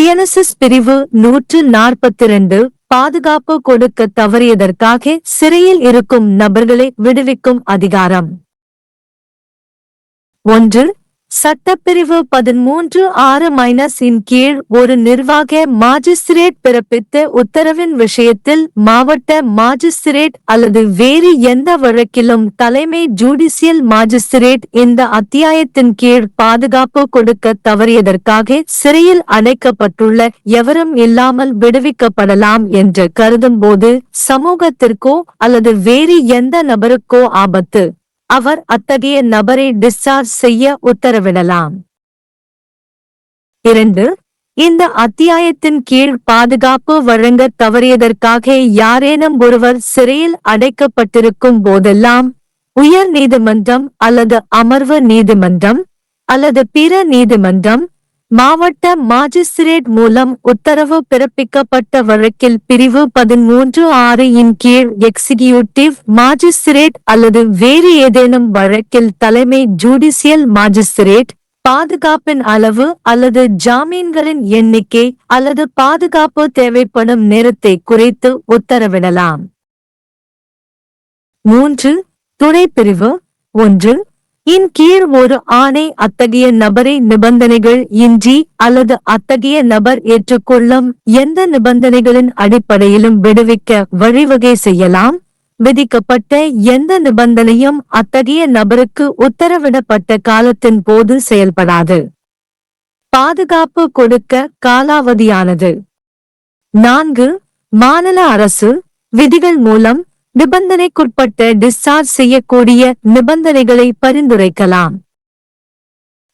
டிஎன்எஸ்எஸ் பிரிவு 142 பாதுகாப்பு கொடுக்க தவறியதற்காக சிறையில் இருக்கும் நபர்களை விடுவிக்கும் அதிகாரம். 1. சட்டப்பிரிவு 13(6) இன் கீழ் ஒரு நிர்வாக மாஜிஸ்திரேட் பிறப்பித்த உத்தரவின் விஷயத்தில் மாவட்ட மாஜிஸ்திரேட் அல்லது வேறு எந்த வழக்கிலும் தலைமை ஜுடிசியல் மாஜிஸ்திரேட் இந்த அத்தியாயத்தின் கீழ் பாதுகாப்பு கொடுக்க தவறியதற்காக சிறையில் அடைக்கப்பட்டுள்ள எவரும் இல்லாமல் விடுவிக்கப்படலாம் என்று கருதும்போது சமூகத்திற்கோ அல்லது வேறு எந்த நபருக்கோ ஆபத்து, அவர் அத்தகைய நபரை டிஸ்சார்ஜ் செய்ய உத்தரவிடலாம். 2. இந்த அத்தியாயத்தின் கீழ் பாதுகாப்பு வழங்க தவறியதற்காக யாரேனும் ஒருவர் சிறையில் அடைக்கப்பட்டிருக்கும் போதெல்லாம் உயர் நீதிமன்றம் அல்லது அமர்வு நீதிமன்றம் அல்லது பிற நீதிமன்றம் மாவட்ட மாஜிஸ்திரேட் மூலம் உத்தரவு பிறப்பிக்கப்பட்ட வழக்கில் பிரிவு 13(6) இன் கீழ் எக்ஸிகியூட்டிவ் மாஜிஸ்திரேட் அல்லது வேறு ஏதேனும் வழக்கில் தலைமை ஜுடிசியல் மாஜிஸ்திரேட் பாதுகாப்பின் அளவு அல்லது ஜாமீன்களின் எண்ணிக்கை அல்லது பாதுகாப்பு தேவைப்படும் நேரத்தை குறைத்து உத்தரவிடலாம். 3. துணைப்பிரிவு 1 இன் கீழ் ஒரு ஆணை அத்தகைய நபரை நிபந்தனைகள் இன்றி அல்லது அத்தகைய நபர் ஏற்றுக்கொள்ளும் எந்த நிபந்தனைகளின் அடிப்படையிலும் விடுவிக்க வழிவகை செய்யலாம். விதிக்கப்பட்ட எந்த நிபந்தனையும் அத்தகைய நபருக்கு உத்தரவிடப்பட்ட காலத்தின் போது செயல்படாது. பாதுகாப்பு கொடுக்க காலாவதியானது. 4. மாநில அரசு விதிகள் மூலம் நிபந்தனைக்குட்பட்ட டிஸ்சார்ஜ் செய்யக்கூடிய நிபந்தனைகளை பரிந்துரைக்கலாம்.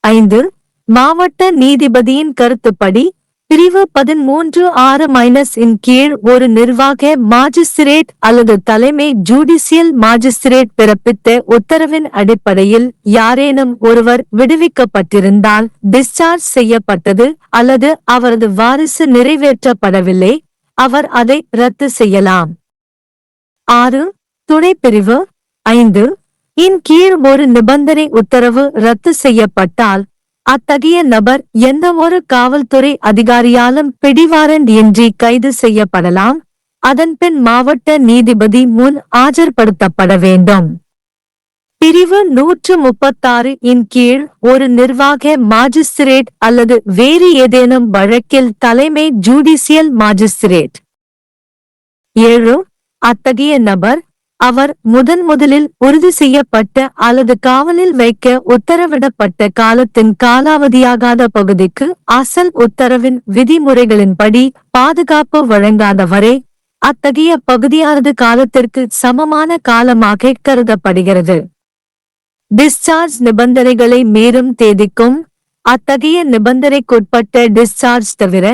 5. மாவட்ட நீதிபதியின் கருத்துப்படி பிரிவு 13(6) இன் கீழ் ஒரு நிர்வாக மாஜிஸ்திரேட் அல்லது தலைமை ஜுடிசியல் மாஜிஸ்திரேட் பிறப்பித்த உத்தரவின் அடிப்படையில் யாரேனும் ஒருவர் விடுவிக்கப்பட்டிருந்தால் டிஸ்சார்ஜ் செய்யப்பட்டது அல்லது அவரது வாரிசு நிறைவேற்றப்படவில்லை, அவர் அதை ரத்து செய்யலாம். 6. துணைப்பிரிவு 5 இன் கீழ் ஒரு நிபந்தனை உத்தரவு ரத்து செய்யப்பட்டால் அத்தகைய நபர் எந்தவொரு காவல்துறை அதிகாரியாலும் பிடிவாரண்ட் இன்றி கைது செய்யப்படலாம். அதன்பின் மாவட்ட நீதிபதி முன் ஆஜர்படுத்தப்பட வேண்டும். பிரிவு 136 இன் கீழ் ஒரு நிர்வாக மாஜிஸ்திரேட் அல்லது வேறு ஏதேனும் வழக்கில் தலைமை ஜுடிசியல் மாஜிஸ்திரேட். 7. அத்தகைய நபர் அவர் முதலில் உறுதி செய்யப்பட்ட அல்லது காவலில் வைக்க உத்தரவிடப்பட்ட காலத்தின் காலாவதியாகாத பகுதிக்கு அசல் உத்தரவின் விதிமுறைகளின்படி பாதுகாப்பு வழங்காதவரே அத்தகைய பகுதியானது காலத்திற்கு சமமான காலமாக கருதப்படுகிறது. டிஸ்சார்ஜ் நிபந்தனைகளை மீறும் தேதிக்கும் அத்தகைய நிபந்தனைக்குட்பட்ட டிஸ்சார்ஜ் தவிர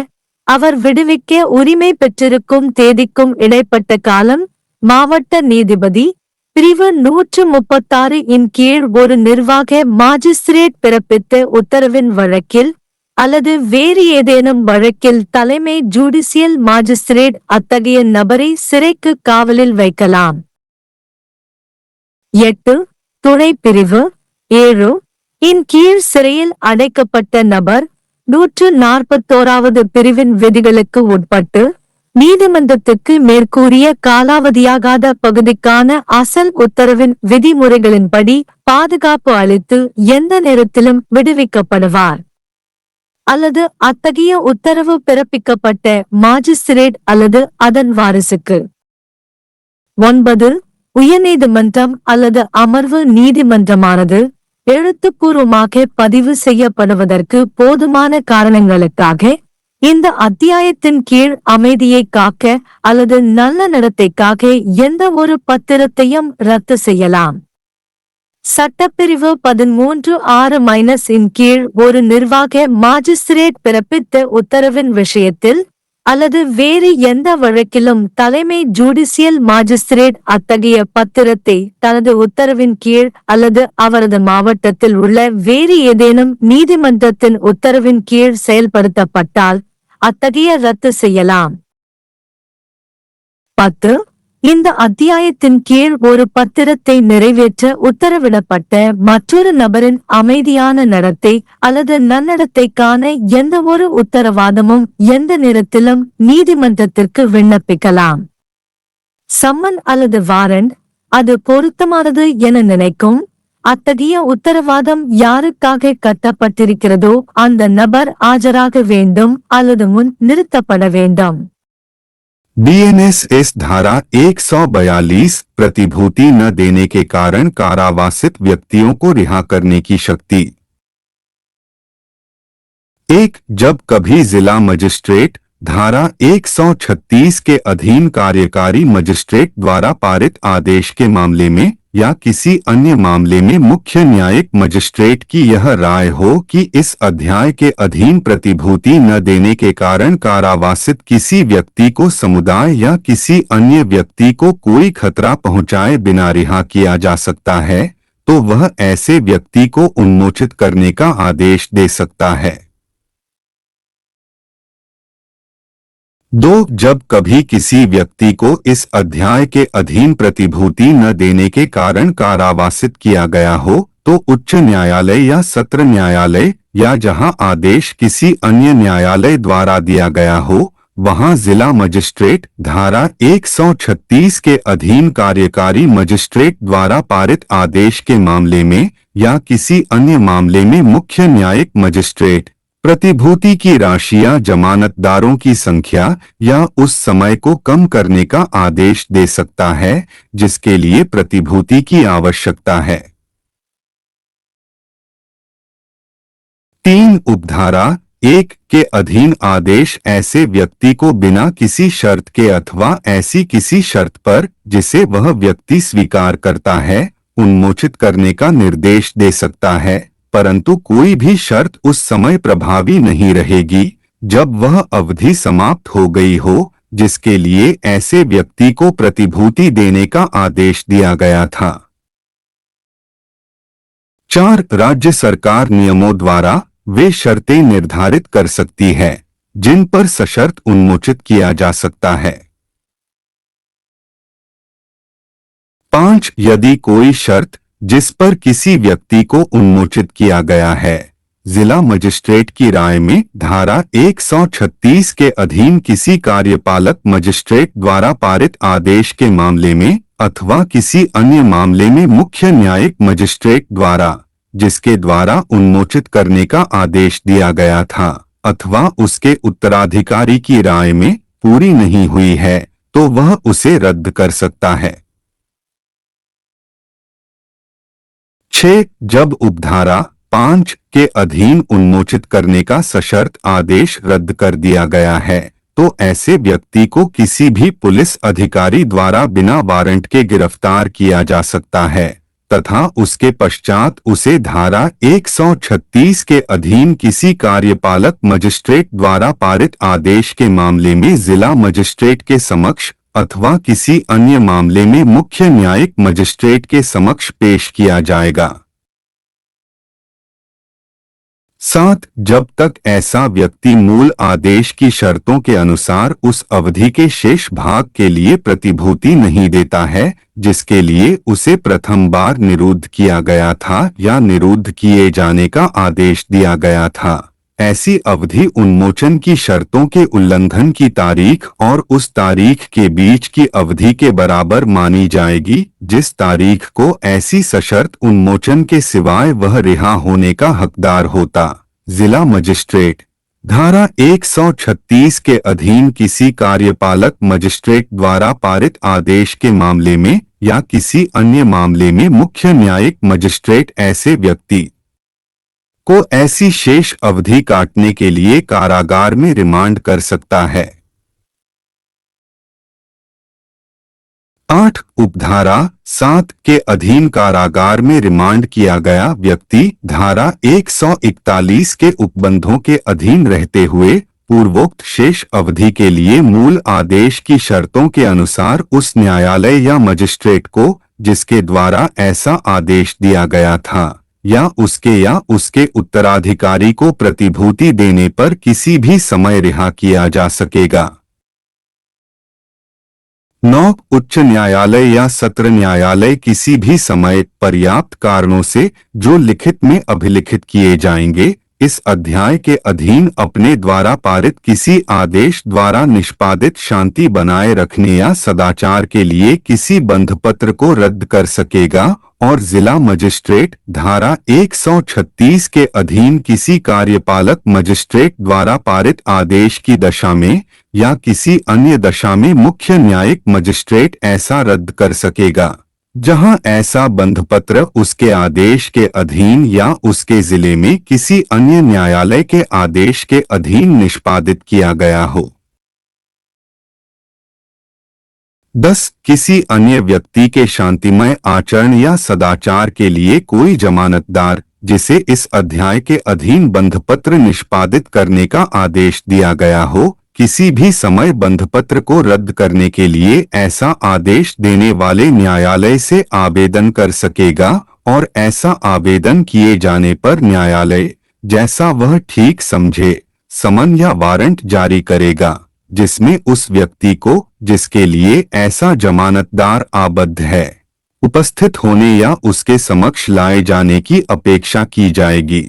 அவர் விடுவிக்க உரிமை பெற்றிருக்கும் தேதிக்கும் இடைப்பட்ட காலம் மாவட்ட நீதிபதி பிரிவு 136 இன் கீழ் ஒரு நிர்வாக மாஜிஸ்திரேட் பிறப்பித்த உத்தரவின் வழக்கில் அல்லது வேறு ஏதேனும் வழக்கில் தலைமை ஜுடிசியல் மாஜிஸ்திரேட் அத்தகைய நபரை சிறைக்கு காவலில் வைக்கலாம். 8. துணைப்பிரிவு 7 இன் கீழ் சிறையில் அடைக்கப்பட்ட நபர் 141வது பிரிவின் விதிகளுக்கு உட்பட்டு நீதிமன்றத்துக்கு மேற்கூறிய காலாவதியாகாத பகுதிக்கான அசல் உத்தரவின் விதிமுறைகளின்படி பாதுகாப்பு அளித்து எந்த நேரத்திலும் விடுவிக்கப்படுவார். அல்லது அத்தகைய உத்தரவு பிறப்பிக்கப்பட்ட மாஜிஸ்திரேட் அல்லது அதன் வாரிசுக்கு. 9. உயர்நீதிமன்றம் அல்லது அமர்வு நீதிமன்றமானது எழுத்துப்பூர்வமாக பதிவு செய்யப்படுவதற்கு போதுமான காரணங்களுக்காக இந்த அத்தியாயத்தின் கீழ் அமைதியை காக்க அல்லது நல்ல நடத்தைக்காக எந்த ஒரு பத்திரத்தையும் ரத்து செய்யலாம். சட்டப்பிரிவு 13(6) இன் கீழ் ஒரு நிர்வாக மாஜிஸ்திரேட் பிறப்பித்த உத்தரவின் விஷயத்தில் அல்லது வேறு எந்த வழக்கிலும் தலைமை ஜுடிசியல் மாஜிஸ்திரேட் அத்தகைய பத்திரத்தை தனது உத்தரவின் கீழ் அல்லது அவரது மாவட்டத்தில் உள்ள வேறு ஏதேனும் நீதிமன்றத்தின் உத்தரவின் கீழ் செயல்படுத்தப்பட்டால் அத்தகைய ரத்து செய்யலாம். 10. இந்த அத்தியாயத்தின் கீழ் ஒரு பத்திரத்தை நிறைவேற்ற உத்தரவிடப்பட்ட மற்றொரு நபரின் அமைதியான நடத்தை அல்லது நன்னடத்தைக்கான எந்தவொரு உத்தரவாதமும் எந்த நேரத்திலும் நீதிமன்றத்திற்கு விண்ணப்பிக்கலாம். சம்மன் அல்லது வாரண்ட் அது பொருத்தமானது என நினைக்கும். அத்தகைய உத்தரவாதம் யாருக்காக கட்டப்பட்டிருக்கிறதோ அந்த நபர் ஆஜராக வேண்டும் அல்லது முன் நிறுத்தப்பட வேண்டும். बीएनएस धारा 142 प्रतिभूति न देने के कारण कारावासित व्यक्तियों को रिहा करने की शक्ति। 1. जब कभी जिला मजिस्ट्रेट धारा 136 के अधीन कार्यकारी मजिस्ट्रेट द्वारा पारित आदेश के मामले में या किसी अन्य मामले में मुख्य न्यायिक मजिस्ट्रेट की यह राय हो कि इस अध्याय के अधीन प्रतिभूति न देने के कारण कारावासित किसी व्यक्ति को समुदाय या किसी अन्य व्यक्ति को कोई खतरा पहुंचाए बिना रिहा किया जा सकता है, तो वह ऐसे व्यक्ति को उन्मोचित करने का आदेश दे सकता है। 2. जब कभी किसी व्यक्ति को इस अध्याय के अधीन प्रतिभूति न देने के कारण कारावासित किया गया हो, तो उच्च न्यायालय या सत्र न्यायालय या जहां आदेश किसी अन्य न्यायालय द्वारा दिया गया हो, वहां जिला मजिस्ट्रेट धारा 136 के अधीन कार्यकारी मजिस्ट्रेट द्वारा पारित आदेश के मामले में या किसी अन्य मामले में मुख्य न्यायिक मजिस्ट्रेट प्रतिभूति की राशि या जमानतदारों की संख्या या उस समय को कम करने का आदेश दे सकता है जिसके लिए प्रतिभूति की आवश्यकता है। 3. उपधारा 1 के अधीन आदेश ऐसे व्यक्ति को बिना किसी शर्त के अथवा ऐसी किसी शर्त पर जिसे वह व्यक्ति स्वीकार करता है उन्मोचित करने का निर्देश दे सकता है, परंतु कोई भी शर्त उस समय प्रभावी नहीं रहेगी जब वह अवधि समाप्त हो गई हो जिसके लिए ऐसे व्यक्ति को प्रतिभूति देने का आदेश दिया गया था। 4. राज्य सरकार नियमों द्वारा वे शर्तें निर्धारित कर सकती है जिन पर सशर्त उन्मोचित किया जा सकता है। 5. यदि कोई शर्त जिस पर किसी व्यक्ति को उन्मोचित किया गया है जिला मजिस्ट्रेट की राय में धारा 136 के अधीन किसी कार्यपालक मजिस्ट्रेट द्वारा पारित आदेश के मामले में अथवा किसी अन्य मामले में मुख्य न्यायिक मजिस्ट्रेट द्वारा जिसके द्वारा उन्मोचित करने का आदेश दिया गया था अथवा उसके उत्तराधिकारी की राय में पूरी नहीं हुई है तो वह उसे रद्द कर सकता है। 6. जब उपधारा 5 के अधीन उन्मोचित करने का सशर्त आदेश रद्द कर दिया गया है तो ऐसे व्यक्ति को किसी भी पुलिस अधिकारी द्वारा बिना वारंट के गिरफ्तार किया जा सकता है तथा उसके पश्चात उसे धारा 136 के अधीन किसी कार्यपालक मजिस्ट्रेट द्वारा पारित आदेश के मामले में जिला मजिस्ट्रेट के समक्ष अथवा किसी अन्य मामले में मुख्य न्यायिक मजिस्ट्रेट के समक्ष पेश किया जाएगा। 7. जब तक ऐसा व्यक्ति मूल आदेश की शर्तों के अनुसार उस अवधि के शेष भाग के लिए प्रतिभूति नहीं देता है जिसके लिए उसे प्रथम बार निरुद्ध किया गया था या निरुद्ध किए जाने का आदेश दिया गया था, ऐसी अवधि उन्मोचन की शर्तों के उल्लंघन की तारीख और उस तारीख के बीच की अवधि के बराबर मानी जाएगी जिस तारीख को ऐसी सशर्त उन्मोचन के सिवाय वह रिहा होने का हकदार होता। जिला मजिस्ट्रेट धारा 136 के अधीन किसी कार्यपालक मजिस्ट्रेट द्वारा पारित आदेश के मामले में या किसी अन्य मामले में मुख्य न्यायिक मजिस्ट्रेट ऐसे व्यक्ति को ऐसी शेष अवधि काटने के लिए कारागार में रिमांड कर सकता है। 8. उपधारा 7 के अधीन कारागार में रिमांड किया गया व्यक्ति धारा 141 के उपबंधों के अधीन रहते हुए पूर्वोक्त शेष अवधि के लिए मूल आदेश की शर्तों के अनुसार उस न्यायालय या मजिस्ट्रेट को जिसके द्वारा ऐसा आदेश दिया गया था या उसके उत्तराधिकारी को प्रतिभूति देने पर किसी भी समय रिहा किया जा सकेगा। 9 उच्च न्यायालय या सत्र न्यायालय किसी भी समय पर्याप्त कारणों से जो लिखित में अभिलिखित किए जाएंगे इस अध्याय के अधीन अपने द्वारा पारित किसी आदेश द्वारा निष्पादित शांति बनाए रखने या सदाचार के लिए किसी बंधपत्र को रद्द कर सकेगा और जिला मजिस्ट्रेट धारा 136 के अधीन किसी कार्यपालक मजिस्ट्रेट द्वारा पारित आदेश की दशा में या किसी अन्य दशा में मुख्य न्यायिक मजिस्ट्रेट ऐसा रद्द कर सकेगा जहां ऐसा बंधपत्र उसके आदेश के अधीन या उसके जिले में किसी अन्य न्यायालय के आदेश के अधीन निष्पादित किया गया हो। 10 किसी अन्य व्यक्ति के शांतिमय आचरण या सदाचार के लिए कोई जमानतदार जिसे इस अध्याय के अधीन बंधपत्र निष्पादित करने का आदेश दिया गया हो किसी भी समय बंधपत्र को रद्द करने के लिए ऐसा आदेश देने वाले न्यायालय से आवेदन कर सकेगा और ऐसा आवेदन किए जाने पर न्यायालय जैसा वह ठीक समझे समन या वारंट जारी करेगा जिसमें उस व्यक्ति को जिसके लिए ऐसा जमानतदार आबद्ध है उपस्थित होने या उसके समक्ष लाए जाने की अपेक्षा की जाएगी।